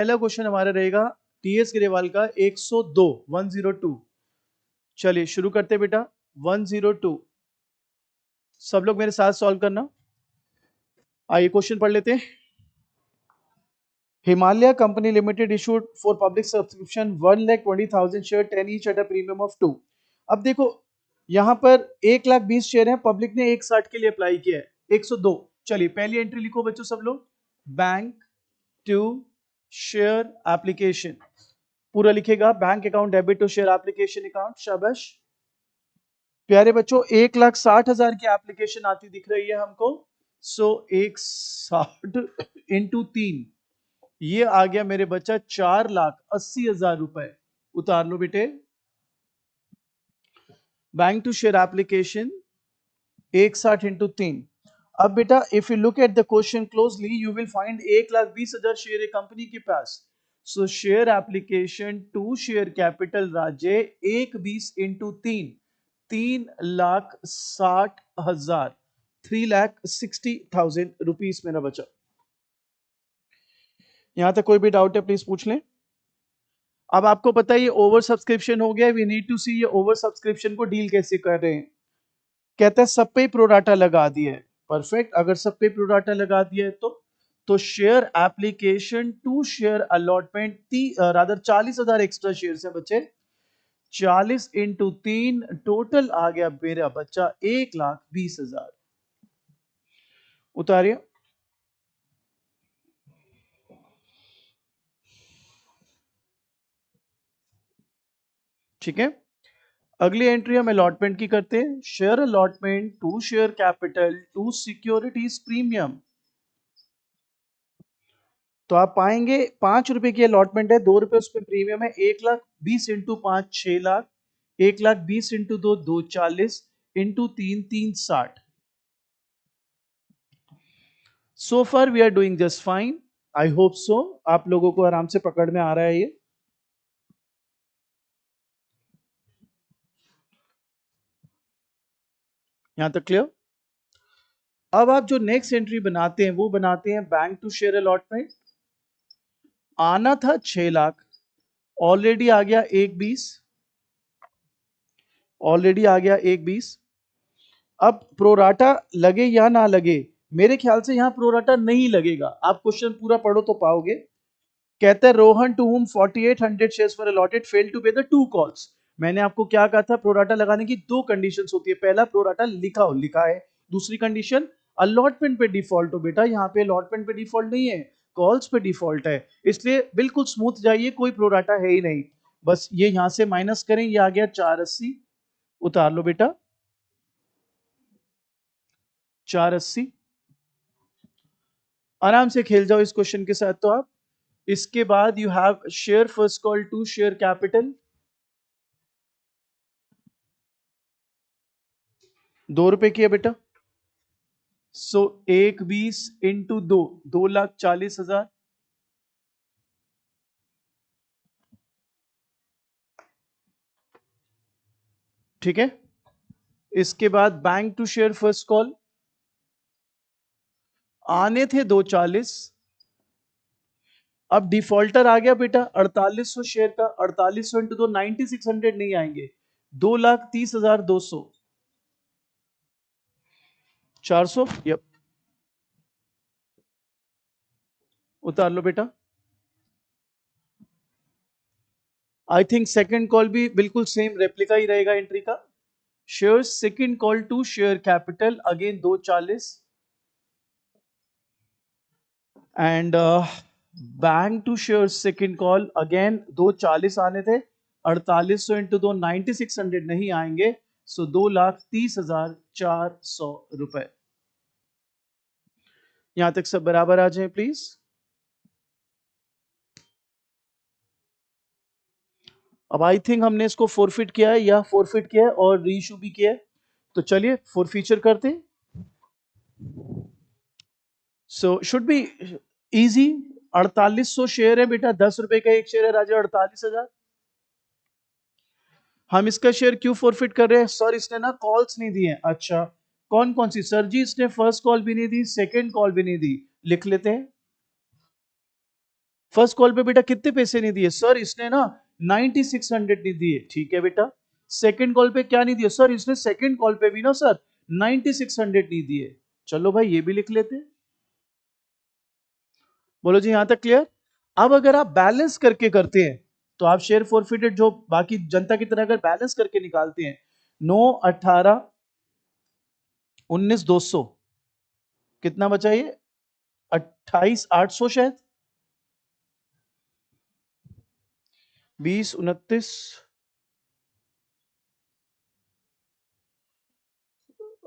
पहला क्वेश्चन हमारा रहेगा टीएस ग्रेवाल का 102 102। चलिए शुरू करते बेटा। 102 सब लोग मेरे साथ सॉल्व करना। आइए क्वेश्चन पढ़ लेते हैं। Himalaya company limited issued for public subscription 1,20,000 share 10 each at a premium of 2। अब देखो यहां पर 1,20,000 शेयर है, पब्लिक ने 160 के लिए अप्लाई किया है 102। चलिए पहली एंट्री लिखो बच्चों सब लोग। बैंक टू शेयर एप्लीकेशन पूरा लिखेगा। Bank account debit to share application account. शाबाश प्यारे बच्चों, 1,60,000 की एप्लीकेशन आती दिख रही है हमको। सो 160 इंटू 3 ये आ गया मेरे बच्चा 4,80,000 रुपए। उतार लो बेटे। Bank to share application 160 into 3। अब बेटा if you look at the question closely you will find 1,20,000 share है कंपनी के पास। So share application to share capital राज्य 1,20 इंटू 3,60,000 3,60,000 रुपीस मेरा बचा। यहां तक कोई भी डाउट है प्लीज पूछ लें। अब आपको पता है ये ओवर सब्सक्रिप्शन हो गया। वी नीड टू सी ये ओवर सब्सक्रिप्शन को डील कैसे कर रहे हैं। कहता है सब पे प्रोडाटा लगा दिया है। परफेक्ट। अगर सब पे प्रोडाटा लगा दिया है तो share application to share allotment rather 40,000 extra share है बच्चे। 40 इंटू 3 टोटल आ गया मेरा बच्चा 1,20,000। उतारिए। ठीक है, अगली एंट्री हम अलॉटमेंट की करते हैं। Share allotment to share capital to securities premium. तो आप पाएंगे 5 रुपए की अलॉटमेंट है, 2 रुपए उस पर प्रीमियम है। 1,20,000 into 5 6,00,000, 1,20,000 into 2 240 into 3 360। So far we are doing just fine. I hope so आप लोगों को आराम से पकड़ में आ रहा है ये। यहां तक क्लियर। अब आप जो नेक्स्ट एंट्री बनाते हैं वो बनाते हैं बैंक टू शेयर अलॉटमेंट। आना था 6,00,000, ऑलरेडी आ गया 1,20, ऑलरेडी आ गया 1,20। अब प्रोराटा लगे या ना लगे, मेरे ख्याल से यहां प्रोराटा नहीं लगेगा। आप क्वेश्चन पूरा पढ़ो तो पाओगे। कहते हैं Rohan to whom 4,800 shares were allotted fail to pay the 2 calls. मैंने आपको क्या कहा था, प्रोराटा लगाने की 2 कंडीशंस होती है। पहला प्रोराटा लिखा है। दूसरी कंडीशन अलॉटमेंट पे डिफॉल्ट हो। बेटा यहाँ पे अलॉटमेंट पे डिफॉल्ट नहीं है, कॉल्स पे डिफॉल्ट है। इसलिए बिल्कुल स्मूथ जाइए, कोई प्रोराटा है ही नहीं। बस ये यहां से माइनस करें, ये आ गया 480। उतार लो बेटा 480। आराम से खेल जाओ इस क्वेश्चन के साथ। तो आप इसके बाद you have share first call to share capital 2 रुपए की है बेटा। So 1,20 into 2 2,40,000। ठीक है, इसके बाद bank to share first call आने थे 240। अब डिफॉल्टर आ गया बेटा 4,800 शेयर का। 4,800 इंटू 2 9,600 नहीं आएंगे, 2,30,200 400। यप, उतार लो बेटा। आई थिंक सेकंड कॉल भी बिल्कुल सेम रेप्लिका ही रहेगा एंट्री का। Share second call to share capital again 240 and bank to share second call again 240 आने थे। 4,800 इंटू 2 9,600 नहीं आएंगे। सो 2,30,400 रुपए। यहां तक सब बराबर आ जाए प्लीज। अब आई थिंक हमने इसको फोरफिट किया है या फोरफिट किया है और रीइशू भी किया है। तो चलिए फोरफीचर करते हैं। So should be easy. 4,800 share है बेटा, 10 रुपए का एक शेयर है राजा, 48,000। हम इसका शेयर क्यों फॉरफिट कर रहे हैं सर? इसने ना कॉल्स नहीं दी है। अच्छा, कौन कौन सी सर जी? इसने फर्स्ट कॉल भी नहीं दी, सेकंड कॉल भी नहीं दी। लिख लेते हैं। फर्स्ट कॉल पे बेटा कितने पैसे नहीं दिए सर? इसने ना 9600 नहीं दिए, ठीक है बेटा। सेकंड कॉल पे क्या नहीं दिए सर? इसने सेकंड कॉल पे भी ना सर 9600 नहीं दिए। चलो भाई ये भी लिख लेते हैं। बोलो जी, यहां तक क्लियर? अब अगर आप बैलेंस करके करते हैं तो आप शेयर फॉरफिटेड जो बाकी जनता की तरह अगर बैलेंस करके निकालते हैं, 9 18 19 200, कितना बचा ये? 28 800 शायद, 20 29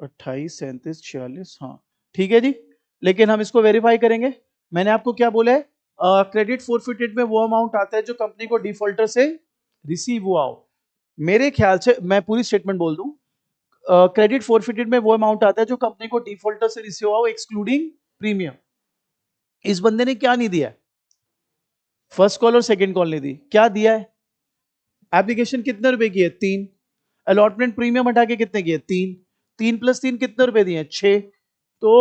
28 37 46, हाँ ठीक है जी। लेकिन हम इसको वेरीफाई करेंगे। मैंने आपको क्या बोला है? क्रेडिट फॉरफिटेड में वो अमाउंट आता है जो कंपनी को डिफॉल्टर से रिसीव हुआ हो। मेरे ख्याल से मैं पूरी स्टेटमेंट बोल दूं, क्रेडिट फॉरफिटेड में वो अमाउंट आता है जो कंपनी को डिफॉल्टर से रिसीव हुआ हो एक्सक्लूडिंग प्रीमियम। इस बंदे ने क्या नहीं दिया है? फर्स्ट कॉल और सेकंड कॉल नहीं दी। क्या दिया है? एप्लीकेशन कितने रुपए की है? 3। अलॉटमेंट प्रीमियम हटा के कितने की है? 3। 3 + 3 कितने रुपए दिए? 6। तो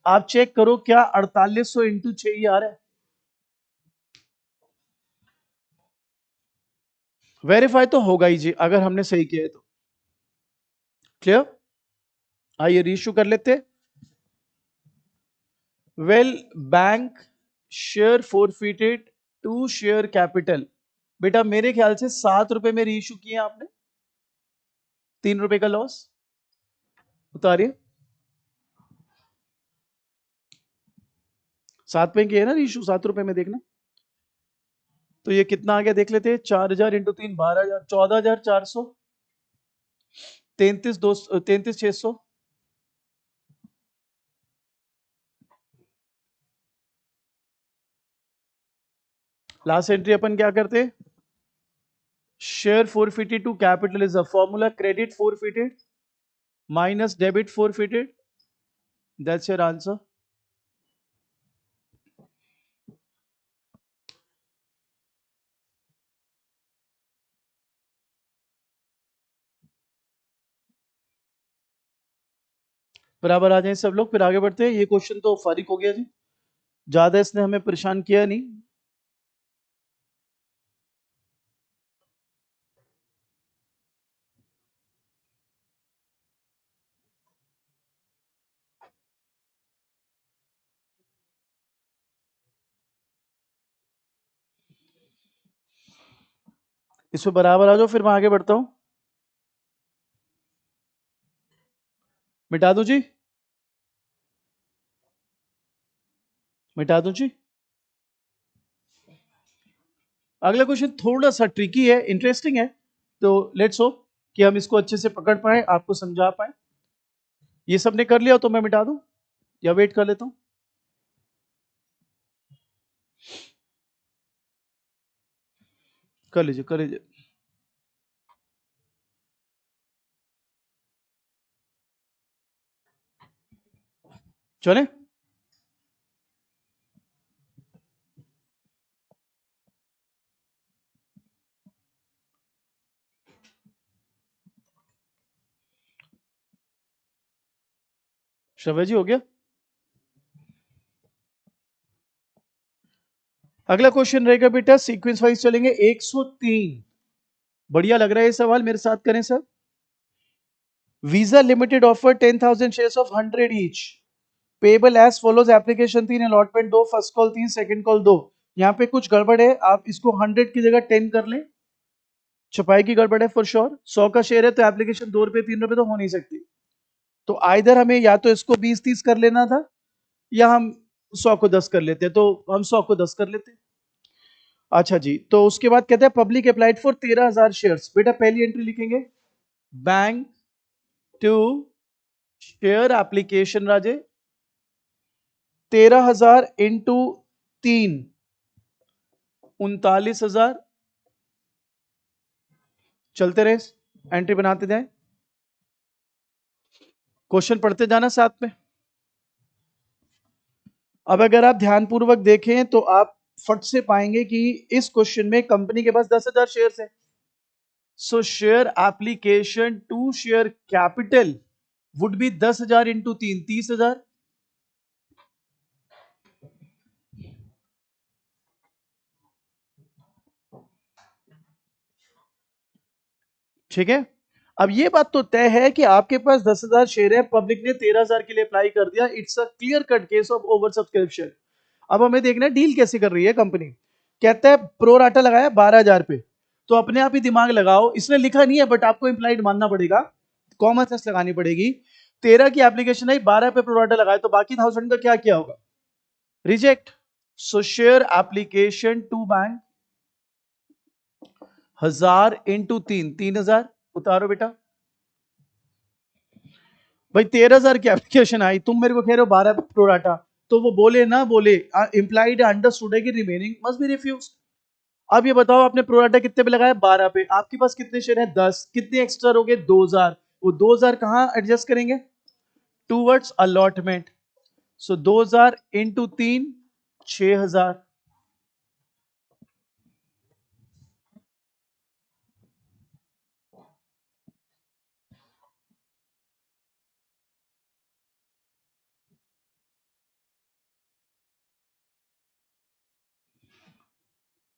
आप चेक करो क्या 4800 इंटू 6 ही आ रहा है? वेरीफाई तो होगा ही जी अगर हमने सही किया है तो। क्लियर? आइए रीइश्यू कर लेते। Well bank share forfeited to share capital. बेटा मेरे ख्याल से 7 रुपए में रीइश्यू किया आपने, 3 रुपए का लॉस उतारिए। 7 पे किया है ना रीइश्यू, 7 रुपए में देखना। तो ये कितना आ गया देख लेते हैं। 4000 इंटू 3 12,000, 14,400, 33,600। लास्ट एंट्री अपन क्या करते? Share forfeited to capital is a formula credit forfeited minus debit forfeited. That's your answer. बराबर आ जाए सब लोग, फिर आगे बढ़ते हैं। ये क्वेश्चन तो फारिग हो गया जी, ज्यादा इसने हमें परेशान किया नहीं। इसमें बराबर आ जाओ, फिर मैं आगे बढ़ता हूं। मिटा दूं जी? मिटा दूं जी? अगला क्वेश्चन थोड़ा सा ट्रिकी है, इंटरेस्टिंग है, तो लेट्स होप कि हम इसको अच्छे से पकड़ पाए, आपको समझा पाए। ये सबने कर लिया तो मैं मिटा दूं या वेट कर लेता हूं? कर लीजिए, कर लीजिए। चले? श्रव्य जी हो गया? अगला क्वेश्चन रहेगा बेटा, सीक्वेंस वाइज चलेंगे। 103, बढ़िया लग रहा है ये सवाल, मेरे साथ करें sir. Visa limited offer 10,000 shares of 100 each, payable as follows. Application 3, allotment 2, first call 3, second call 2। यहाँ पे कुछ गड़बड़ है, आप इसको 100 की जगह 10 कर लें। छपाई की गड़बड़ है फॉर श्योर। 100 का शेयर है तो एप्लीकेशन 2 रुपए 3 रुपए तो हो नहीं सकती। तो आइदर हमें या तो इसको 20 30 कर लेना था, या हम 100 को 10 कर लेते, तो हम 100 को 10 कर लेते। अच्छा जी, तो उसके बाद कहते हैं पब्लिक अप्लाइड फॉर 13,000 शेयर्स। बेटा पहली एंट्री लिखेंगे, बैंक टू शेयर एप्लीकेशन राजे 13,000 इंटू 3 39,000। चलते रहे, एंट्री बनाते जाए, क्वेश्चन पढ़ते जाना साथ में। अब अगर आप ध्यानपूर्वक देखें तो आप फट से पाएंगे कि इस क्वेश्चन में कंपनी के पास 10,000 शेयर्स है। So share application to share capital would be 10,000 into 3 30,000। ठीक है। अब ये बात तो तय है कि आपके पास 10,000 शेयर है, पब्लिक ने 13,000 के लिए अप्लाई कर दिया, it's a clear cut case of over subscription. अब हमें देखना है डील कैसे कर रही है कंपनी। कहता है प्रो राटा लगाया 12,000 पे, तो अपने आप ही दिमाग लगाओ, इसने लिखा नहीं है बट आपको इंप्लाइड मानना पड़ेगा, कॉमन सेंस लगानी पड़ेगी। 13 की एप्लीकेशन है, 12 पे प्रो राटा लगाया, तो बाकी 1000 का क्या किया होगा, reject. So share application to bank 1000 into 3,000 उतारो बेटा। भाई 13,000 की एप्लीकेशन आई, तुम मेरे को कह रहे हो 12 प्रो डाटा, तो वो बोले ना बोले, इंप्लाइड अंडरस्टूड है कि रिमेनिंग मस्ट बी रिफ्यूज। अब ये बताओ आपने प्रो डाटा कितने पे लगाया, 12 पे, आपके पास कितने शेयर है, 10, कितने एक्स्ट्रा हो गए, 2,000। वो 2,000 कहां एडजस्ट करेंगे, टूवर्ड्स अलॉटमेंट। सो 2,000 इंटू 3, 6,000।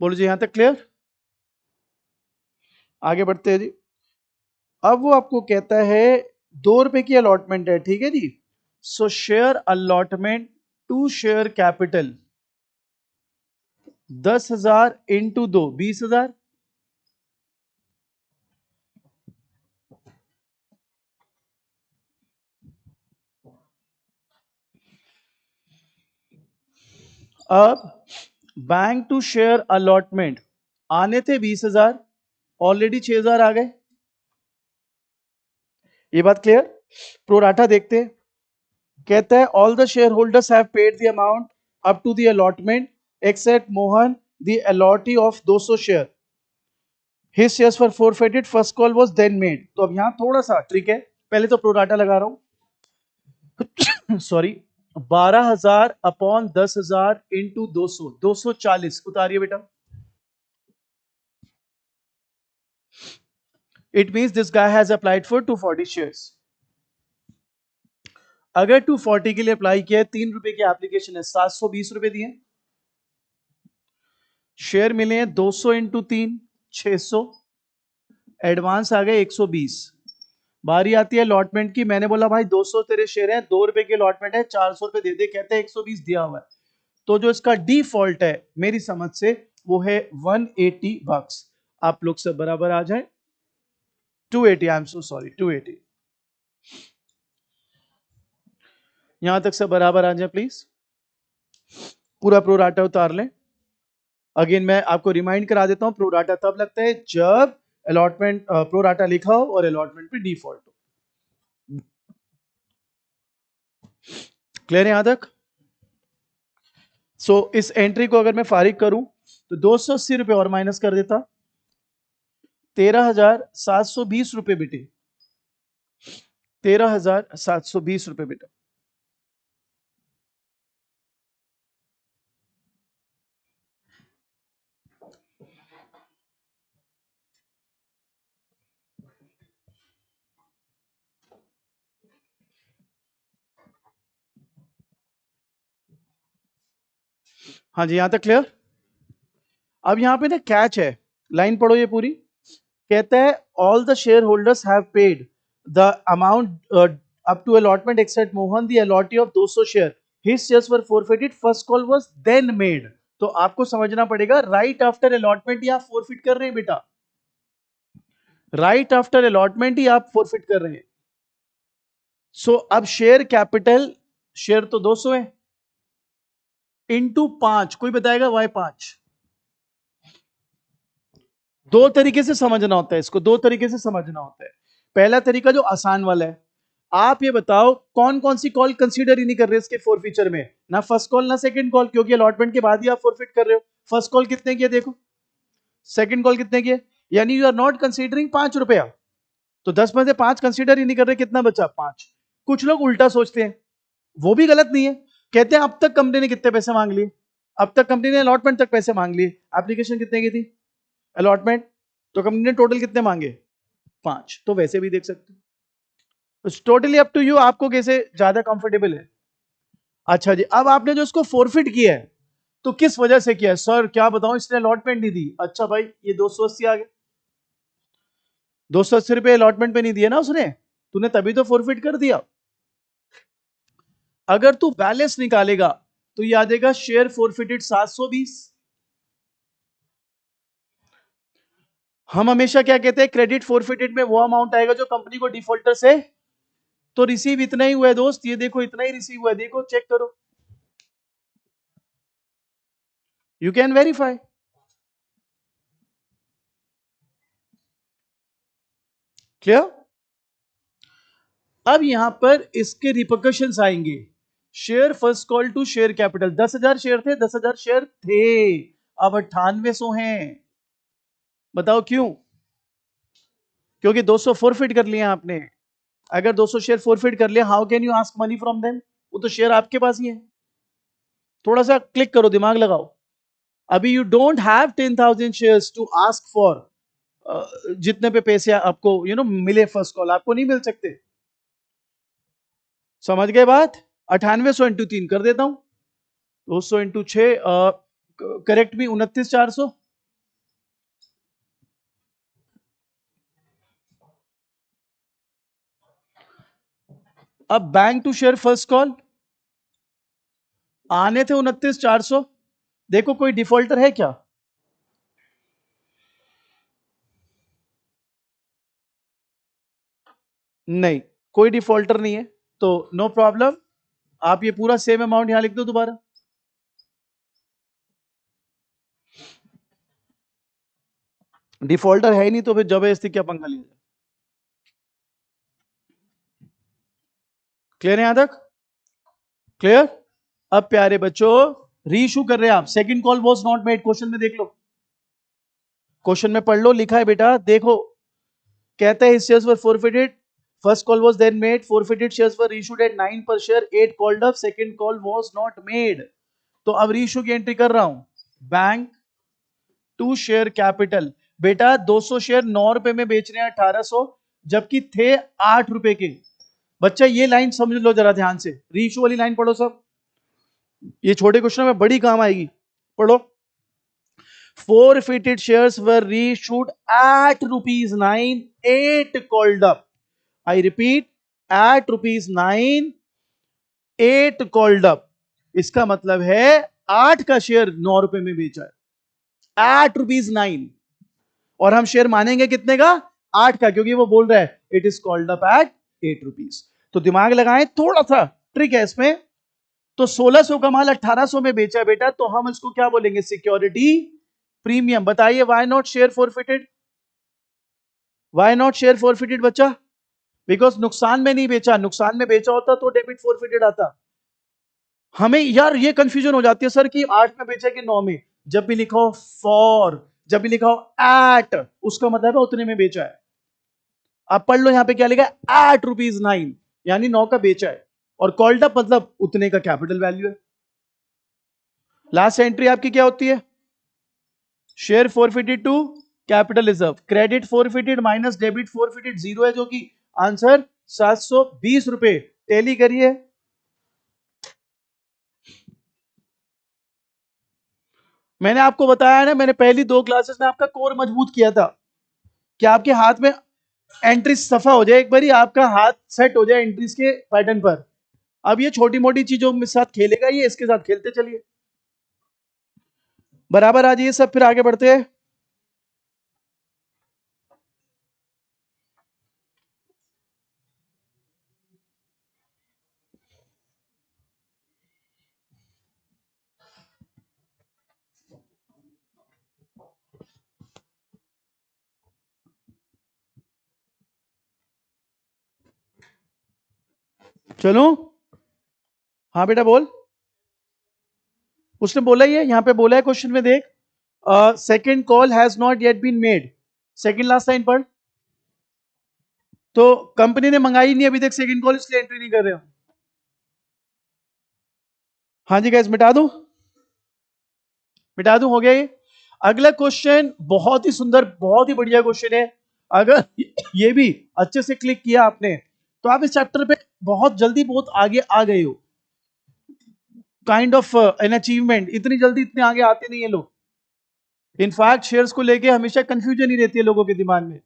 बोलो जी, यहां तक क्लियर, आगे बढ़ते हैं जी। अब वो आपको कहता है 2 रुपए की अलॉटमेंट है, ठीक है जी। So share allotment to share capital 10,000 into 2, 20,000। अब बैंक टू शेयर अलॉटमेंट आने थे 20,000, ऑलरेडी 6,000 आ गए, ये बात क्लियर। प्रोराटा देखते हैं, कहता है all the share holders have paid the amount up to the allotment except Mohan the allottee of 200 share, his shares for forfeited, first call was then made. तो अब यहां थोड़ा सा ट्रिक है, पहले तो प्रोराटा लगा रहा हूं सॉरी, 12,000 अपॉन 10,000 इंटू 200, 240 उतारिए बेटा। It means this guy has applied for 240 shares. अगर 240 के लिए अप्लाई किया है, 3 रुपए की एप्लीकेशन है, 720 रुपए दिए, शेयर मिले हैं 200 इंटू 3, 600, एडवांस आ गए 120। बारी आती है अलॉटमेंट की, मैंने बोला भाई 200 तेरे शेयर है, 2 रुपए की अलॉटमेंट है, 400 रुपए दे दे, कहते हैं 120 दिया हुआ है। तो जो इसका डिफॉल्ट है मेरी समझ से वो है 180 बक्स। आप लोग सब बराबर आ जाए, 280, आई एम सो सॉरी, 280। यहां तक सब बराबर आ जाए प्लीज, पूरा प्रोराटा उतार लें। अगेन मैं आपको रिमाइंड करा देता हूं, प्रोराटा तब लगता है जब अलॉटमेंट प्रोराटा लिखा हो और अलॉटमेंट पे डिफॉल्ट हो। क्लियर है यहां तक। सो इस एंट्री को अगर मैं फारिग करूं तो 280 रुपए और माइनस कर देता, 13,720 रुपए बेटे, 13,720 रुपए बेटा। हाँ जी, यहां तक क्लियर। अब यहां पे ना कैच है, लाइन पढ़ो ये पूरी। कहता है all the share holders have paid the amount up to allotment except Mohan the allottee of 200 share, his shares were forfeited, first call was then made. तो आपको समझना पड़ेगा राइट आफ्टर अलॉटमेंट ही आप फॉरफिट कर रहे हैं बेटा, राइट आफ्टर अलॉटमेंट ही आप फॉरफिट कर रहे हैं। सो अब शेयर कैपिटल, शेयर तो 200 है, इंटू 5, कोई बताएगा वाई 5। दो तरीके से समझना होता है इसको, दो तरीके से समझना होता है। पहला तरीका जो आसान वाला है, आप ये बताओ कौन कौन सी कॉल कंसीडर ही नहीं कर रहे इसके फोर फीचर में, ना फर्स्ट कॉल ना सेकंड कॉल, क्योंकि अलॉटमेंट के बाद ही आप फॉरफिट कर रहे हो। फर्स्ट कॉल कितने किए देखो, सेकंड कॉल कितने किए, यानी यू आर नॉट कंसीडरिंग 5 रुपया, तो 10 में से 5 कंसीडर ही नहीं कर रहे, कितना बचा 5। कुछ लोग उल्टा सोचते हैं, वो भी गलत नहीं है, कहते हैं अब तक कंपनी ने कितने पैसे मांग लिए, अब तक कंपनी ने अलॉटमेंट तक पैसे मांग लिए, एप्लीकेशन कितने की थी, अलॉटमेंट, तो कंपनी ने टोटल कितने मांगे, 5, तो वैसे भी देख सकते हो। टोटली अप टू यू, आपको कैसे ज्यादा कंफर्टेबल है। अच्छा जी, अब आपने जो इसको फोरफिट किया है तो किस वजह से किया है, सर क्या बताऊं इसने अलॉटमेंट नहीं दी, अच्छा भाई ये 280 आ गए, 280 रुपए अलॉटमेंट पे नहीं दिया ना उसने, तूने तभी तो फॉरफिट कर दिया। अगर तू बैलेंस निकालेगा तो ये आ जाएगा शेयर फॉरफिटेड 720। हम हमेशा क्या कहते हैं, क्रेडिट फॉरफिटेड में वो अमाउंट आएगा जो कंपनी को डिफॉल्टर से, तो रिसीव इतना ही हुआ है दोस्त, ये देखो इतना ही रिसीव हुआ है, देखो चेक करो, यू कैन वेरीफाई। क्लियर? अब यहां पर इसके रिपरकशंस आएंगे। Share first call to share capital, 10,000 share थे, 10,000 शेयर थे, अब 9800 हैं। बताओ क्यों? क्योंकि 200 फोरफिट कर लिया आपने। अगर 200 शेयर फोरफिट कर लिया, how can you ask money from them? वो तो शेयर आपके पास ही है। थोड़ा सा क्लिक करो, दिमाग लगाओ। अभी you don't have 10,000 shares to ask for, जितने पे पैसे आपको मिले फर्स्ट कॉल, आपको नहीं मिल सकते। समझ गए बात? 9800 इंटू 3 कर देता हूं, 200 इंटू 6, करेक्ट भी 29,400। अब bank to share first call आने थे 29,400। देखो कोई डिफॉल्टर है क्या? नहीं, कोई डिफॉल्टर नहीं है, तो नो प्रॉब्लम। आप ये पूरा सेम अमाउंट यहां लिख दो दोबारा। डिफॉल्टर है ही नहीं तो फिर जबरदस्ती क्या पंगा लिया? क्लियर है यहां तक? क्लियर? अब प्यारे बच्चों, रीइशू कर रहे हैं आप, second call was not made, question में देख लो, क्वेश्चन में पढ़ लो, लिखा है बेटा, देखो। कहता है shares were forfeited, first call was then made, forfeited shares were issued at 9 per share, 8 called up, second call was not made. तो अब रीइशू की एंट्री कर रहा हूं, बैंक टू शेयर कैपिटल। बेटा 200 शेयर 9 रुपए में बेच रहे हैं 1800, जबकि थे 8 रुपए के। बच्चा ये लाइन समझ लो जरा ध्यान से, रीइशू वाली लाइन पढ़ो सब, ये छोटे क्वेश्चन में बड़ी काम आएगी, पढ़ो। Forfeited shares were reissued at rupees 9, 8 called up. I repeat, at rupees 9, 8 called up. इसका मतलब है 8 का शेयर 9 रुपए में बेचा है, एट रुपीज 9। और हम शेयर मानेंगे कितने का? 8 का, क्योंकि वो बोल रहा है it is called up at 8 rupees. तो दिमाग लगाएं, थोड़ा सा ट्रिक है इसमें। तो 1600 का माल 1800 में बेचा है बेटा, तो हम इसको क्या बोलेंगे? Security premium. बताइए why not share forfeited? Why not share forfeited बच्चा? बिकॉज नुकसान में नहीं बेचा, नुकसान में बेचा होता तो डेबिट फॉरफिटेड आता। हमें यार ये कंफ्यूजन हो जाती है सर कि 8 में बेचा कि 9 में। जब भी लिखो फॉर, जब भी लिखा हो एट, उसका मतलब है उतने में बेचा है। आप पढ़ लो यहां पे क्या लिखा है, एट रुपीज 9, यानी 9 का बेचा है, और कॉल्ड अप मतलब उतने का कैपिटल वैल्यू है। लास्ट एंट्री आपकी क्या होती है? Share forfeited to capital reserve, credit forfeited minus debit forfeited 0 है, जो कि आंसर 720 रुपए। टैली करिए। मैंने आपको बताया ना, मैंने पहली 2 क्लासेस में आपका कोर मजबूत किया था कि आपके हाथ में एंट्री सफा हो जाए, एक बार आपका हाथ सेट हो जाए एंट्रीज के पैटर्न पर। अब ये छोटी मोटी चीजों के साथ खेलेगा, ये इसके साथ खेलते चलिए, बराबर आ जाइए सब, फिर आगे बढ़ते हैं। चलो, हाँ बेटा बोल। उसने बोला ही है, यहां पे बोला है क्वेश्चन में, देख, second call has not yet been made. Second last line पढ़। तो कंपनी ने मंगाई नहीं अभी तक सेकंड कॉल, इसलिए एंट्री नहीं कर रहे हो। हाँ जी गाइस, मिटा दूं? मिटा दूं? हो गया ये। अगला क्वेश्चन बहुत ही सुंदर, बहुत ही बढ़िया क्वेश्चन है। अगर ये भी अच्छे से क्लिक किया आपने, तो आप इस चैप्टर पे बहुत जल्दी बहुत आगे आ गए हो। काइंड ऑफ एन अचीवमेंट, इतनी जल्दी इतने आगे आते नहीं है लोग। इनफैक्ट शेयर्स को लेके हमेशा कंफ्यूजन ही रहती है लोगों के दिमाग में।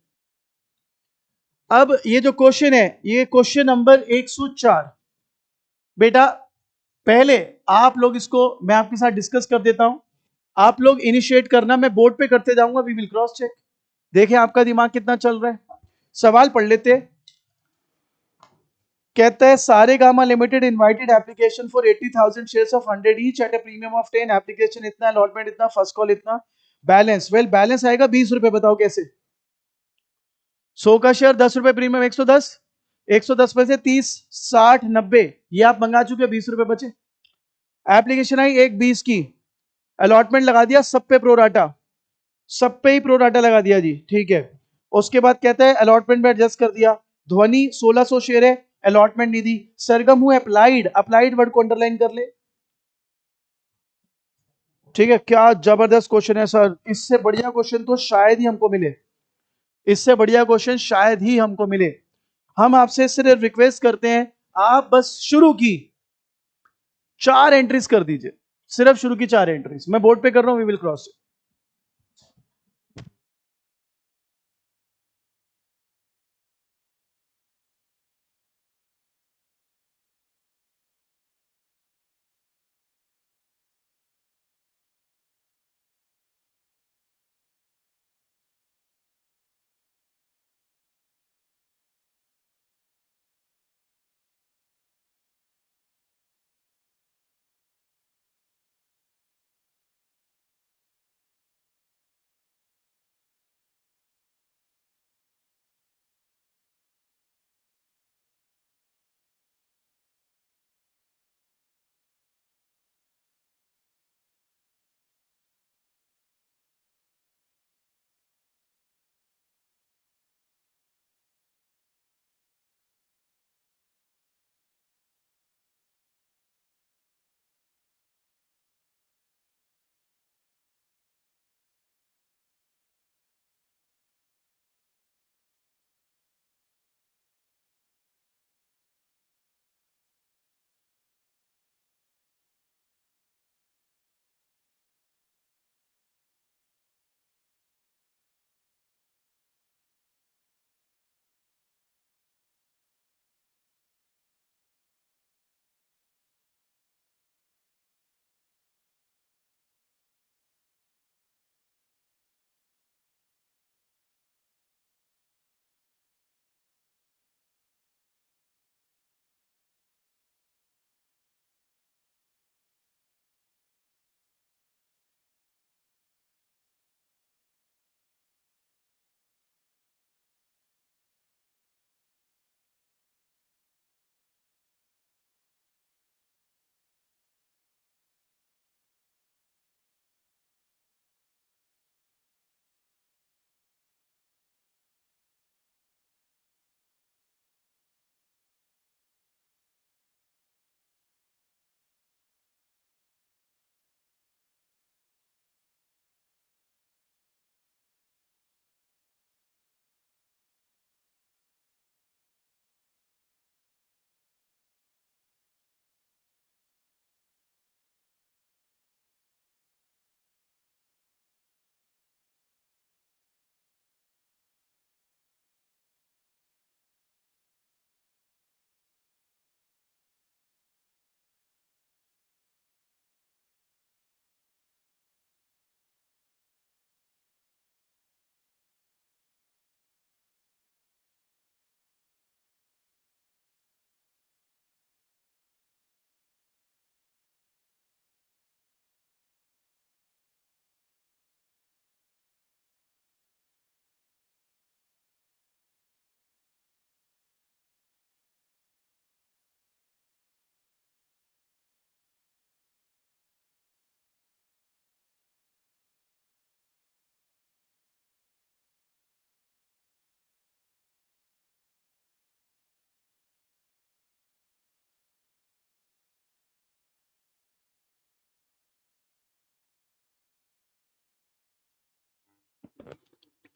अब ये जो क्वेश्चन है, ये क्वेश्चन नंबर 104। बेटा पहले आप लोग इसको मैं आपके साथ डिस्कस कर देता हूं, आप लोग इनिशिएट करना, मैं बोर्ड पे करते जाऊंगा, वी विल क्रॉस चेक। देखें आपका दिमाग कितना चल रहा है। सवाल पढ़ लेते हैं। कहता है सारे gamma limited invited application for 80,000 shares of 100 each at a premium of 10, application इतना, अलॉटमेंट इतना, फर्स्ट कॉल इतना, बैलेंस वेल बैलेंस आएगा 20 रुपए। बताओ कैसे? 100 का शेयर 10 रुपए प्रीमियम, 110, 110 में से 30, 60, 90 ये आप मंगा चुके, 20 रुपए बचे। एप्लीकेशन आई 1/20 की, अलॉटमेंट लगा दिया सब पे प्रोराटा, सब पे ही प्रोराटा लगा दिया जी, ठीक है। उसके बाद कहता है अलॉटमेंट में एडजस्ट कर दिया। ध्वनि 1600 शेयर है, अलॉटमेंट नहीं दी। सरगम हुआ अप्लाइड, अप्लाइड वर्ड को अंडरलाइन कर ले। ठीक है, क्या जबरदस्त क्वेश्चन है सर, इससे बढ़िया क्वेश्चन तो शायद ही हमको मिले, इससे बढ़िया क्वेश्चन शायद ही हमको मिले। हम आपसे सिर्फ रिक्वेस्ट करते हैं, आप बस शुरू की 4 एंट्रीज कर दीजिए, सिर्फ शुरू की 4 एंट्रीज मैं बोर्ड पे कर रहा हूं, वी विल क्रॉस।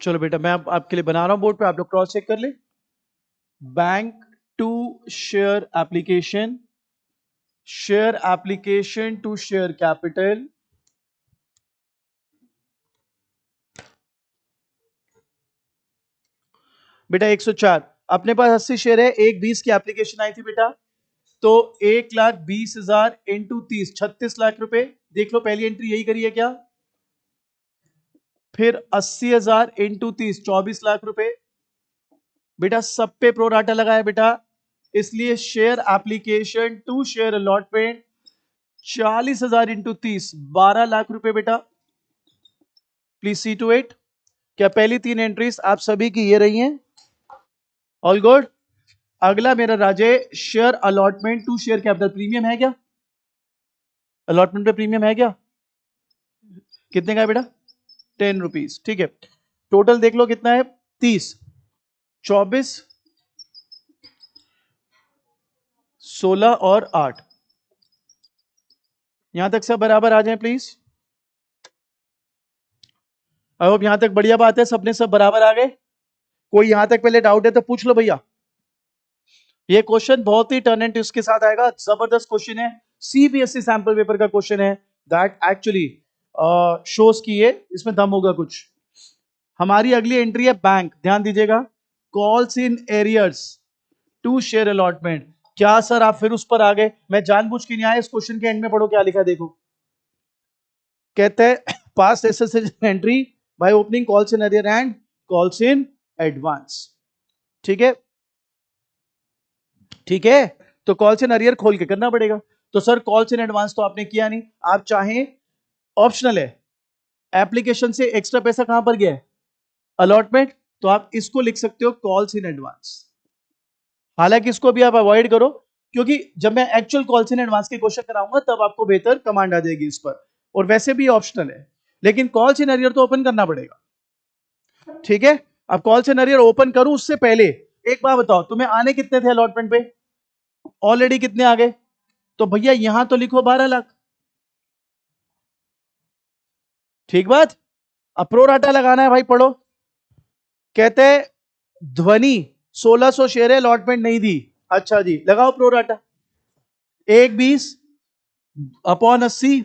चलो बेटा मैं आपके लिए बना रहा हूं बोर्ड पे, आप लोग क्रॉस चेक कर ले। Bank to share application, share application to share capital, बेटा 104। अपने पास 80 शेयर है, 1/20 की एप्लीकेशन आई थी बेटा, तो 1,20,000 इंटू 30, 36 लाख रुपए। देख लो पहली एंट्री यही करी है क्या? फिर 80,000 इंटू 30, 24 लाख रुपए। बेटा सब पे प्रोराटा लगाया बेटा, इसलिए share application to share allotment 40,000 into 30, 12 lakh रुपए बेटा। Please see to it. क्या पहली 3 एंट्रीज आप सभी की ये रही हैं? All good. अगला मेरा राजे, share allotment to share capital premium है क्या? अलॉटमेंट पे प्रीमियम है क्या? कितने का है बेटा? 10 रुपीज। ठीक है, टोटल देख लो कितना है, 30, 24, 16 और 8। यहां तक सब बराबर आ जाए प्लीज। आई होप यहां तक बढ़िया बात है, सबने सब बराबर आ गए। कोई यहां तक पहले डाउट है तो पूछ लो भैया। ये क्वेश्चन बहुत ही टर्न एंड ट्विस्ट के साथ आएगा, जबरदस्त क्वेश्चन है, सीबीएसई सैंपल पेपर का क्वेश्चन है, दैट एक्चुअली शोज की ये इसमें दम होगा कुछ। हमारी अगली एंट्री है बैंक, ध्यान दीजिएगा, calls in arrears to share allotment. क्या सर आप फिर उस पर आ गए? मैं जानबूझ के नहीं आया, इस क्वेश्चन के एंड में पढ़ो क्या लिखा देखो। कहते हैं past access entry by opening calls in arrear and calls in advance. ठीक है, ठीक है, तो कॉल्स इन अरियर खोल के करना पड़ेगा। तो सर कॉल्स इन एडवांस तो आपने किया नहीं, आप चाहें ऑप्शनल है, एप्लीकेशन से एक्स्ट्रा पैसा कहां पर गया है? अलॉटमेंट, तो आप इसको लिख सकते हो कॉल्स इन एडवांस। हालांकि इसको भी आप अवॉइड करो, क्योंकि जब मैं एक्चुअल कॉल्स इन एडवांस के क्वेश्चन कराऊंगा तब आपको बेहतर कमांड आ जाएगी इस पर, और वैसे भी ऑप्शनल है, लेकिन कॉल्स इन अरियर तो ओपन करना पड़ेगा। ठीक है, अब कॉल्स इन अरियर ओपन करूं उससे पहले एक बात बताओ, तुम्हें आने कितने थे अलॉटमेंट पे? ऑलरेडी कितने आ गए? तो भैया यहां तो लिखो 12 लाख। ठीक बात। अब प्रोराटा लगाना है भाई, पढ़ो। कहते हैं ध्वनि 1600 शेयर है, अलॉटमेंट नहीं दी। अच्छा जी, लगाओ प्रोराटा। 1/20 अपॉन 80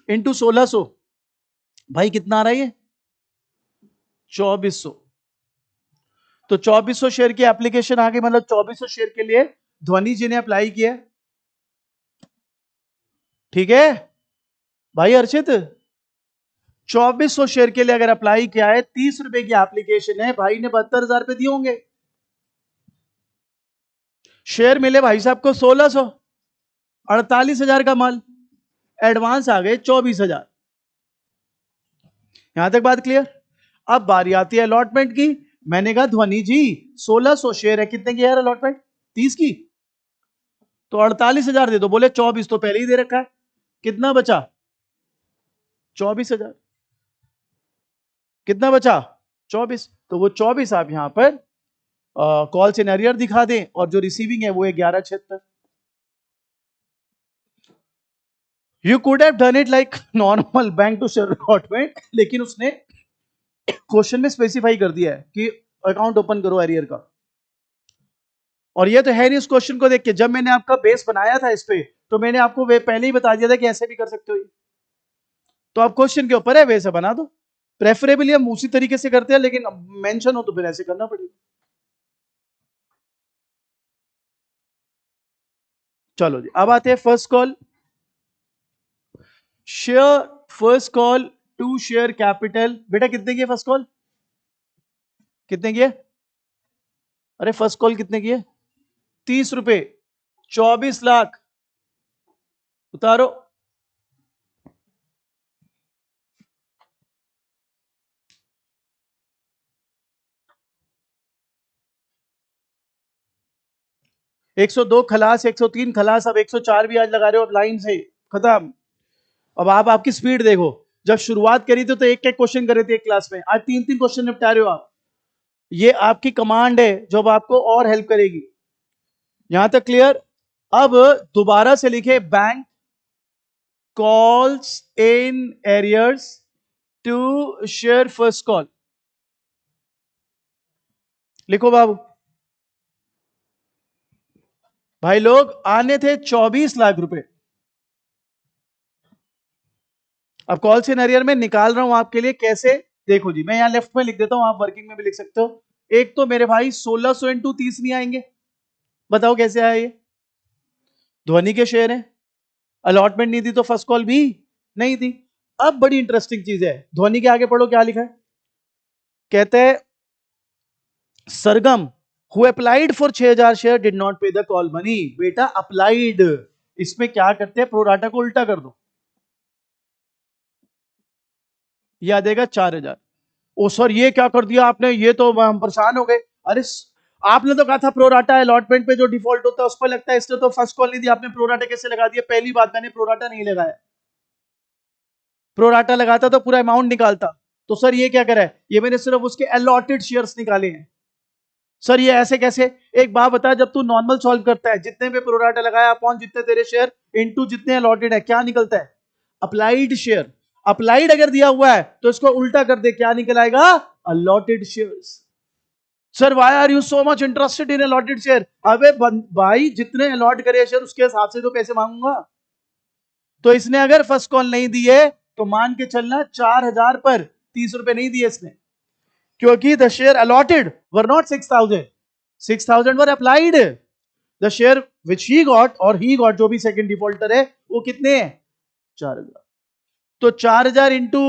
इंटू 1600, भाई कितना आ रहा है ये? 2400। तो 2400 शेयर की एप्लीकेशन आ गई, मतलब 2400 शेयर के लिए ध्वनि जी ने अप्लाई किया। ठीक है भाई अर्चित, 2400 शेयर के लिए अगर अप्लाई किया है, 30 रुपए की एप्लीकेशन है, भाई ने 72,000 रुपए दिए होंगे। शेयर मिले भाई साहब को 1600, 48,000 का माल, एडवांस आ गए 24,000। यहां तक बात क्लियर? अब बारी आती है अलॉटमेंट की। मैंने कहा ध्वनि जी 1600 शेयर है, कितने की यार अलॉटमेंट? 30 की, तो 48,000 दे दो। बोले 24 तो पहले ही दे रखा है, कितना बचा? 24,000। कितना बचा? 24। तो वो 24 आप यहां पर कॉल सिनेरियर दिखा दें, और जो रिसीविंग है वो है 1176। You could have done it like normal bank to share allotment, लेकिन उसने क्वेश्चन में स्पेसिफाई कर दिया है कि अकाउंट ओपन करो एरियर का। और ये तो है नहीं, उस क्वेश्चन को देख के जब मैंने आपका बेस बनाया था इस पे, तो मैंने आपको वे पहले ही बता दिया था कि ऐसे भी कर सकते हो ये। तो आप क्वेश्चन के ऊपर है, वैसे बना दो। प्रेफरेबली हम उसी तरीके से करते हैं, लेकिन मेंशन हो तो फिर ऐसे करना पड़ेगा। चलो जी, अब आते हैं first call. Share first call to share capital. बेटा कितने की है फर्स्ट कॉल? कितने की है? अरे फर्स्ट कॉल कितने की है? 30 रुपए, 24 लाख। उतारो। 102 खलास, 103 खलास, अब 104 भी आज लगा रहे हो आप लाइन से, खत्म। अब आप आपकी स्पीड देखो, जब शुरुआत करी थी तो एक एक क्वेश्चन करे थे एक क्लास में, आज 3 3 क्वेश्चन निपटा रहे हो आप। ये आपकी कमांड है जो अब आपको और हेल्प करेगी। यहां तक क्लियर? अब दोबारा से लिखे, bank calls in arrears to share first call. लिखो बाबू। भाई लोग आने थे 24 लाख रुपए। अब कॉल सिनेरियर में निकाल रहा हूं आपके लिए कैसे, देखो जी, मैं यहां लेफ्ट में लिख देता हूं, आप वर्किंग में भी लिख सकते हो। एक तो मेरे भाई 1600 इंटू 30 नहीं आएंगे, बताओ कैसे आया ये? धोनी के शेयर हैं, अलॉटमेंट नहीं दी तो फर्स्ट कॉल भी नहीं थी। अब बड़ी इंटरेस्टिंग चीज है, धोनी के आगे पढ़ो क्या लिखा है, कहते हैं Sargam who applied for 6000 share did not pay the call money. बेटा अप्लाइड, इसमें क्या करते हैं, प्रोराटा को उल्टा कर दो, यह आ जाएगा 4000। ओ सर ये क्या कर दिया आपने, ये तो हम परेशान हो गए। अरे आपने तो कहा था प्रोराटा अलॉटमेंट पे जो डिफॉल्ट होता है उस पर लगता है, इसने तो फर्स्ट कॉल नहीं दी, आपने प्रोराटा कैसे लगा दिया? पहली बात, मैंने प्रोराटा नहीं लगाया, प्रोराटा लगाता तो पूरा अमाउंट निकालता। तो सर ये क्या करा है, ये मैंने सिर्फ उसके अलॉटेड शेयर्स निकाले हैं। सर ये ऐसे कैसे? एक बात बता, जब तू नॉर्मल सॉल्व करता है, जितने पे प्रोराटा लगाया अपॉन जितने तेरे शेयर इनटू जितने अलॉटेड है, क्या निकलता है? Applied share. अप्लाइड अगर दिया हुआ है तो इसको उल्टा कर दे, क्या निकल आएगा? Allotted shares. Sir why are you so much interested in allotted share? अबे भाई जितने अलॉट करे शेयर उसके हिसाब से तो पैसे मांगूंगा। तो इसने अगर फर्स्ट कॉल नहीं दी है तो मान के चलना 4000 पर 30 रुपए नहीं दिए इसने, क्योंकि the share allotted were not 6000, 6000 were applied. The share which he got, और ही गॉट जो भी सेकंड डिफॉल्टर है, वो कितने हैं? 4000। तो 4000 इंटू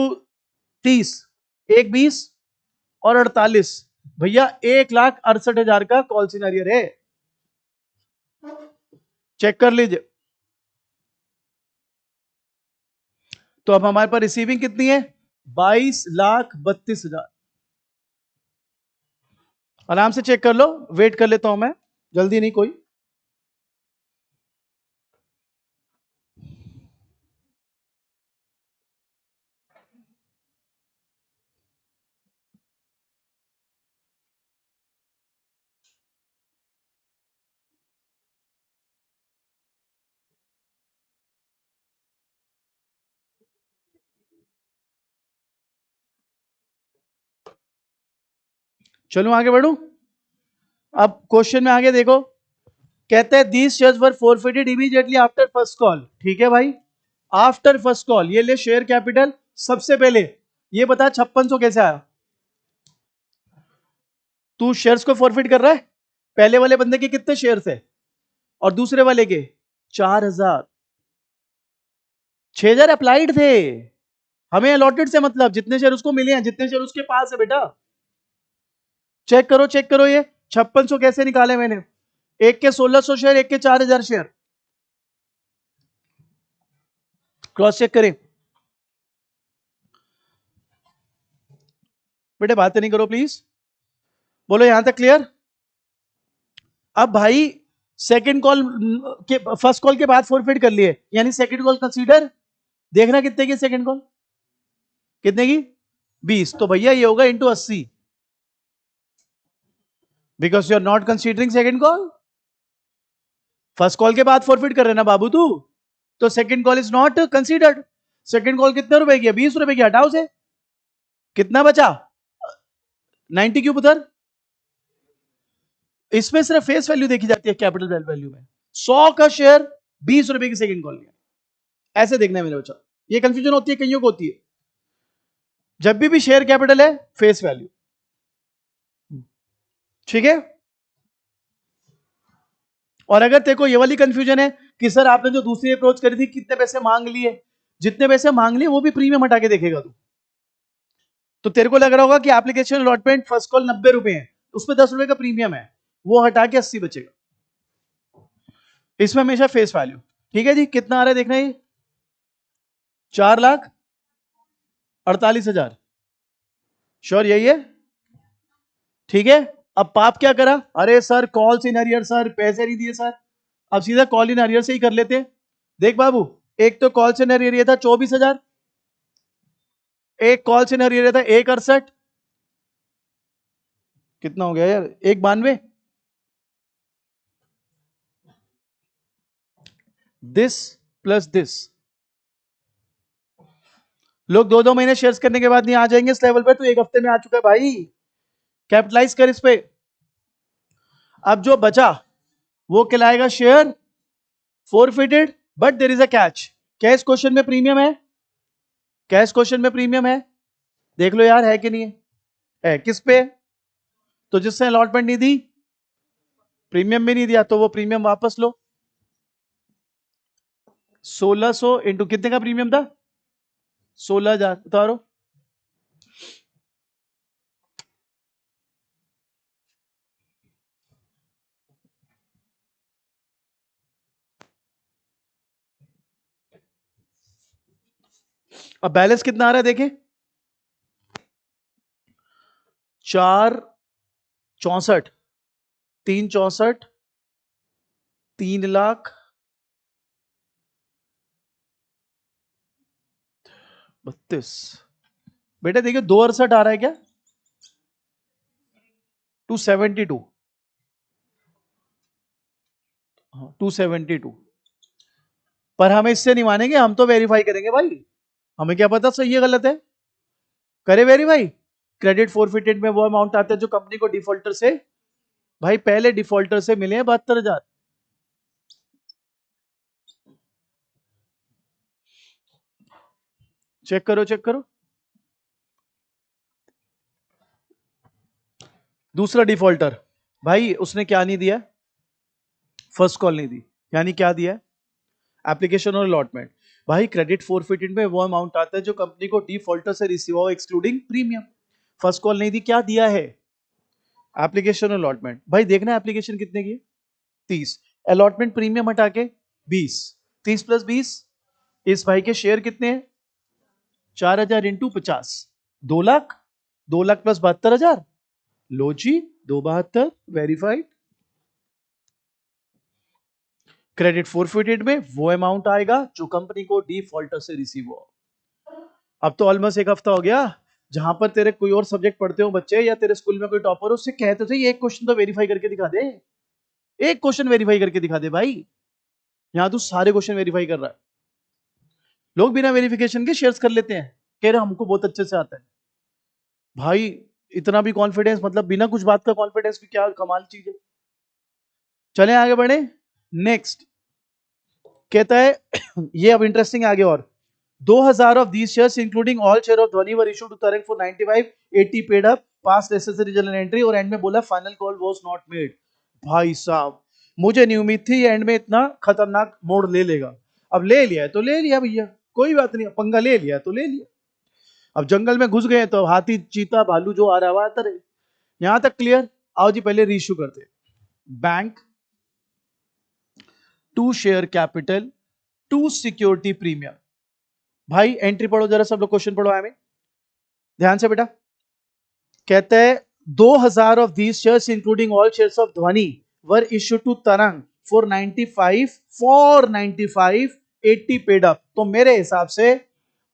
30, एक 20 और 48, भैया 1,68,000 का कॉल सिनेरियो है, चेक कर लीजिए। तो अब हमारे पास रिसीविंग कितनी है? 22,32,000। आराम से चेक कर लो, वेट कर लेता हूं मैं, जल्दी नहीं कोई। चलो आगे बढ़ू। अब क्वेश्चन में आगे देखो, कहते हैं these shares were forfeited immediately after first call. ठीक है भाई, आफ्टर फर्स्ट कॉल। ये ले शेयर कैपिटल, सबसे पहले ये बता 5600 कैसे आया? तू शेयर्स को फॉरफिट कर रहा है, पहले वाले बंदे के कितने शेयर थे और दूसरे वाले के 4000, 6000 अप्लाइड थे, हमें अलॉटेड से मतलब जितने शेयर उसको मिले हैं, जितने शेयर उसके पास है बेटा। चेक करो चेक करो, ये 5600 कैसे निकाले मैंने? एक के 1600 शेयर, एक के 4000 शेयर, क्रॉस चेक करें। बेटे बातें नहीं करो प्लीज, बोलो यहां तक क्लियर? अब भाई सेकंड कॉल के, फर्स्ट कॉल के बाद फॉरफिट कर लिए, यानी सेकंड कॉल कंसीडर, देखना कितने की सेकंड कॉल, कितने की? 20। तो भैया ये होगा into 80, because you are not considering second call. First call के बाद फॉरफिट कर रहे ना बाबू तू, तो second call is not considered. Second call कितने रुपए की है? 20 रुपए की, हटाओ से कितना बचा? 90 क्यूब उधर। इसमें सिर्फ फेस वैल्यू देखी जाती है कैपिटल वैल्यू में। 100 का शेयर 20 रुपए की सेकंड कॉल लिया, ऐसे देखना है मेरे बच्चा, ये कंफ्यूजन होती है कईयों को होती है। जब भी शेयर कैपिटल है फेस वैल्यू, ठीक है। और अगर तेरे को ये वाली कंफ्यूजन है कि सर आपने जो दूसरी अप्रोच करी थी कितने पैसे मांग लिए, जितने पैसे मांग लिए वो भी प्रीमियम हटा के देखेगा तू, तो तेरे को लग रहा होगा कि एप्लीकेशन अलॉटमेंट फर्स्ट कॉल 90 रुपए है, उसमें 10 रुपए का प्रीमियम है, वो हटा के 80 बचेगा। इसमें हमेशा फेस वैल्यू, ठीक है जी। कितना आ रहा है देखना, ये 4,48,000, श्योर यही है? ठीक है। अब पाप क्या करा, अरे sir call in arrear, sir पैसे नहीं दिए सर, अब सीधा कॉल इन अरियर से ही कर लेते। देख बाबू, एक तो कॉल इन अरियर ये था 24,000, एक कॉल इन अरियर था 1,68, कितना हो गया यार, 1,92, दिस प्लस दिस। लोग 2-2 महीने शेयर्स करने के बाद नहीं आ जाएंगे इस लेवल पे, तो एक हफ्ते में आ चुका है भाई, कैपिटलाइज कर इस पे। अब जो बचा वो कहलाएगा share forfeited, but there is a catch, cash question में प्रीमियम है, कैश क्वेश्चन में प्रीमियम है, देख लो यार है कि नहीं है, किस पे? तो जिसने अलॉटमेंट नहीं दी, प्रीमियम भी नहीं दिया, तो वो प्रीमियम वापस लो। 1600 इंटू कितने का प्रीमियम था? 16,000। उतारो। अब बैलेंस कितना आ रहा है देखें, 464, 364, 3,32,। बेटा देखिए 268 आ रहा है क्या? 272, हाँ 272। पर हम इससे नहीं मानेंगे, हम तो वेरीफाई करेंगे भाई, हमें क्या पता सही है गलत है। करे वेरीफाई। क्रेडिट फोरफिटेड में वो अमाउंट आता है जो कंपनी को डिफॉल्टर से, भाई पहले डिफॉल्टर से मिले हैं 72,000। चेक करो चेक करो। दूसरा डिफॉल्टर, भाई उसने क्या नहीं दिया, फर्स्ट कॉल नहीं दी, यानी क्या दिया, एप्लीकेशन और अलॉटमेंट। भाई क्रेडिट फोरफिटेड में वो अमाउंट आता है जो कंपनी को डिफॉल्टर से रिसीव हो एक्सक्लूडिंग प्रीमियम। फर्स्ट कॉल नहीं दी, क्या दिया है, एप्लीकेशन और अलॉटमेंट। भाई देखना एप्लीकेशन कितने की, 30, अलॉटमेंट प्रीमियम हटा के 20, 30 प्लस 20, इस भाई के शेयर कितने हैं, 4,000 इंटू 50, 2 लाख, 2 लाख प्लस 72,000, लो जी 272 वेरीफाइड। क्रेडिट फोरफिटेड में वो अमाउंट आएगा जो कंपनी को डिफॉल्टर से रिसीव हो। अब तो ऑलमोस्ट एक हफ्ता हो गया जहां पर तेरे कोई और सब्जेक्ट पढ़ते हो बच्चे, या तेरे स्कूल में कोई टॉपर हो, उससे कहते थे एक क्वेश्चन तो वेरीफाई करके दिखा दे, एक क्वेश्चन वेरीफाई करके दिखा दे भाई। यहां तू सारे क्वेश्चन वेरीफाई कर रहा है। लोग बिना वेरिफिकेशन के शेयर्स कर लेते हैं, कह रहे हमको बहुत अच्छे से आता है। भाई इतना भी कॉन्फिडेंस, मतलब बिना कुछ बात का कॉन्फिडेंस भी क्या कमाल चीज है। चलें आगे बढ़े। नेक्स्ट कहता है ये अब इंटरेस्टिंग आगे और, 2,000 of these shares including all share of Dhwani were issued to Tarang for 95, 80 paid up, past necessary journal entry, और एंड में बोला final call was not made. भाई साहब मुझे नहीं उम्मीद थी ये एंड में इतना खतरनाक मोड़ ले लेगा। अब ले लिया है तो ले लिया भैया, कोई बात नहीं, पंगा ले लिया तो ले लिया। अब जंगल में घुस गए तो हाथी चीता भालू जो आ रहा है आता रहे। यहां तक क्लियर। आओ जी पहले रीइश्यू करते। Bank to share capital to security premium. भाई एंट्री पढ़ो जरा, सब लोग क्वेश्चन पढ़ो हमें ध्यान से बेटा। कहते हैं 2,000 of these shares including all shares of ध्वनि वर इश्यू टू तरंग फॉर 95 80 पेड अप। तो मेरे हिसाब से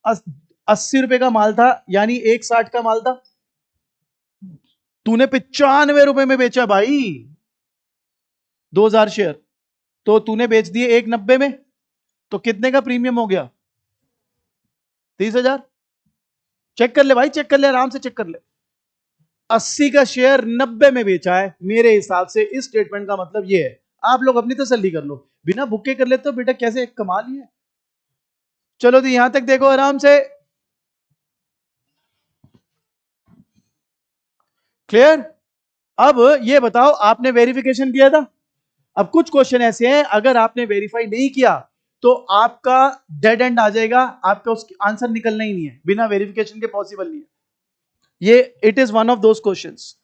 80 रुपए का माल था, यानी 160 का माल था। तूने 95 रुपए में बेचा भाई 2,000 शेयर, तो तूने बेच दिए 190 में, तो कितने का प्रीमियम हो गया, 30,000। चेक कर ले भाई, चेक कर ले, आराम से चेक कर ले। 80 का शेयर 90 में बेचा है, मेरे हिसाब से इस स्टेटमेंट का मतलब ये है। आप लोग अपनी तसल्ली कर लो, बिना भुक्के कर लेते हो बेटा, कैसे कमाल ही है। चलो जी यहां तक देखो आराम से, क्लियर। अब ये बताओ आपने वेरिफिकेशन किया था। अब कुछ क्वेश्चन ऐसे हैं अगर आपने वेरीफाई नहीं किया तो आपका डेड एंड आ जाएगा, आपका उसका आंसर निकलना ही नहीं है, बिना वेरिफिकेशन के पॉसिबल नहीं है ये। It is one of those questions.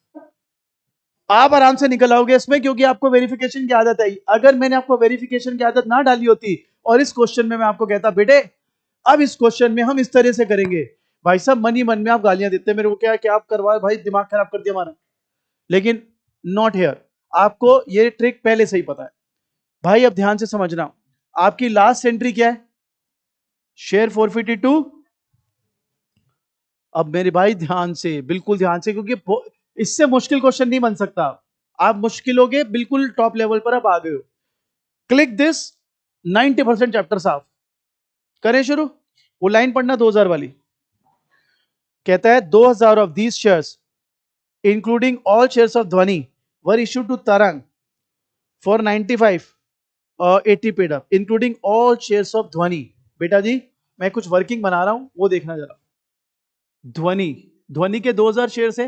आप आराम से निकल आओगे इसमें, क्योंकि आपको वेरिफिकेशन की आदत है। अगर मैंने आपको वेरिफिकेशन की आदत ना डाली होती और इस क्वेश्चन में मैं आपको कहता बेटे अब इस क्वेश्चन में हम इस तरह से करेंगे, भाई साहब मन ही मन में आप गालियां देते मेरे को, क्या क्या आप करवा भाई, दिमाग खराब कर दिया हमारा। लेकिन नॉट हेयर, आपको ये ट्रिक पहले से ही पता है। भाई अब ध्यान से समझना, आपकी लास्ट एंट्री क्या है, शेयर 452। अब मेरे भाई ध्यान से, बिल्कुल ध्यान से, क्योंकि इससे मुश्किल क्वेश्चन नहीं बन सकता। आप मुश्किल हो गए, बिल्कुल टॉप लेवल पर आप आ गए हो। क्लिक दिस, 90% चैप्टर साफ करें शुरू। वो लाइन पढ़ना 2,000 वाली, कहता है 2,000 of these shares including all shares of ध्वनि वर इश्यू टू तरंग for 95 80 paid up including all shares of ध्वनि। बेटा जी मैं कुछ वर्किंग बना रहा हूं, वो देखना जरा। ध्वनि, ध्वनि के 2,000 शेयर है,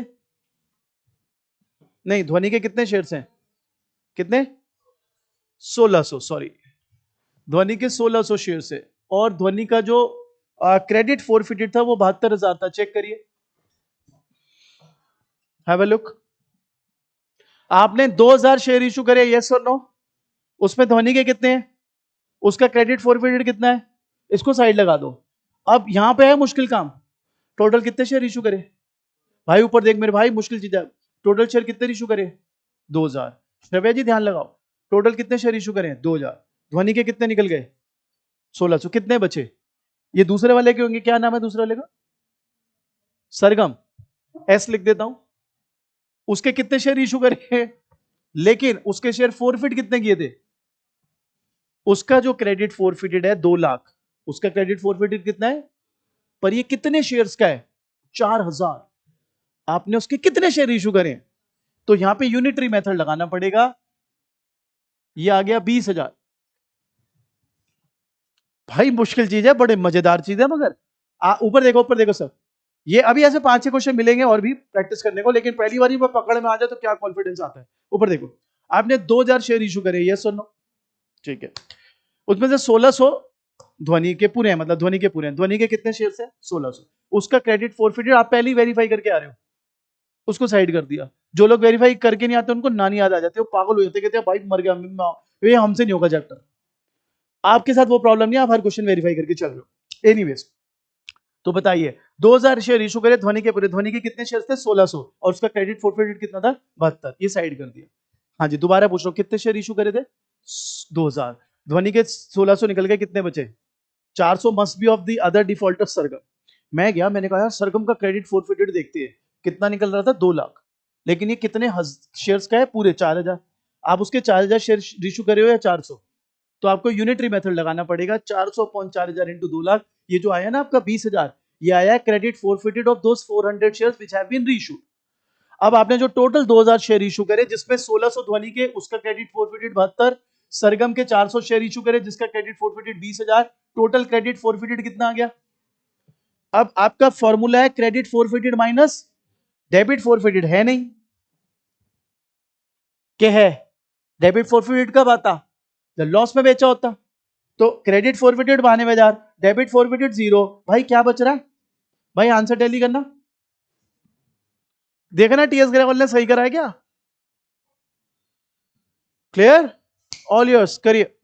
नहीं, ध्वनि के कितने शेयर्स हैं? कितने? 1600, सॉरी, ध्वनि के 1600 शेयर्स है। और ध्वनि का जो क्रेडिट फोरफिटेड था वो 72,000 था। चेक करिए, हैव अ लुक। आपने 2000 शेयर इशू करे, यस और नो? उसमें ध्वनि के कितने हैं? उसका क्रेडिट फोरफिटेड कितना है? इसको साइड लगा दो। अब यहां पे है मुश्किल काम, टोटल कितने शेयर इशू करे? भाई ऊपर देख मेरे भाई, मुश्किल चीज है। टोटल शेयर कितने इशू करे? 2000। श्रव्या जी ध्यान लगाओ, टोटल कितने शेयर इशू करें? 2000। ध्वनि के कितने निकल गए? 1600। कितने बचे? ये दूसरे वाले के होंगे, क्या नाम है दूसरे वाले का? सरगम। एस लिख देता हूं। उसके कितने शेयर इशू करे? लेकिन उसके शेयर फोरफिट कितने किए थे? उसका जो क्रेडिट फोरफिटेड है 2 लाख, उसका क्रेडिट फोरफिटेड कितना है? पर ये कितने शेयर्स का है? 4000। आपने उसके कितने शेयर इशू करें? तो यहां पे यूनिटरी मेथड लगाना पड़ेगा। ये आ गया 20,000। भाई मुश्किल चीज है, बड़े मजेदार चीज है, मगर ऊपर देखो, ऊपर देखो सर। ये अभी ऐसे 5-6 क्वेश्चन मिलेंगे और भी प्रैक्टिस करने को, लेकिन पहली बार ही वो पकड़ में आ जाए तो क्या कॉन्फिडेंस आता है। ऊपर देखो, आपने 2000 शेयर इशू करे, यस और नो? ठीक है, उसमें से 1600 ध्वनि के पूरे हैं, मतलब ध्वनि के पूरे हैं। ध्वनि के कितने शेयर्स हैं? 1600। उसका क्रेडिट फोरफिटेड आप पहले ही वेरीफाई करके आ रहे हो, उसको साइड कर दिया। जो लोग वेरीफाई करके नहीं आते उनको नानी याद आ जाती है, वो पागल हो जाते, कहते हैं भाई मर गया, ये हमसे नहीं होगा चैप्टर। आपके साथ वो प्रॉब्लम नहीं, आप हर क्वेश्चन वेरीफाई करके चल रहे हो। एनीवेज, तो बताइए, 2000 शेयर इशू करे ध्वनि के पूरे, ध्वनि के कितने शेयर थे? 1600, और उसका क्रेडिट फोरफिटेड कितना था? 72। ये साइड कर दिया। हाँ जी, दोबारा पूछ रहा हूँ, कितने शेयर इशू करे थे? 2000। ध्वनि के 1600 निकल गए, कितने बचे? 400 must be of the other defaulter Sargam. मैं गया, मैंने कहा यार सरगम का क्रेडिट फोरफिटेड देखते हैं, कितना निकल रहा था? 2 लाख। लेकिन ये कितने शेयर्स का है? पूरे 4000। आप उसके 4000 शेयर इशू करे हो या 400? तो आपको यूनिटरी मेथड लगाना पड़ेगा। 400 अपॉन 4000 इंटू 2 लाख, ये जो आया ना आपका 20,000, ये आया credit forfeited of those 400 shares which have been reissued. अब आपने जो टोटल 2000 शेयर इशू करे, जिसमें 1600 ध्वनि के, उसका क्रेडिट फोरफिटेड 72, सरगम के 400 शेयर इशू करे जिसका credit forfeited 20,000, total credit forfeited कितना आ गया? अब आपका फॉर्मूला है credit forfeited minus debit forfeited, है नहीं? क्या है? डेबिट फोरफिटेड कब आता? जब लॉस में बेचा होता। तो क्रेडिट फोरफिटेड 92,000, डेबिट फोरफिटेड 0। भाई क्या बच रहा है? भाई आंसर टैली करना, देखना टीएस ग्रेवल ने सही करा है क्या? क्लियर? ऑल योर्स, करिए।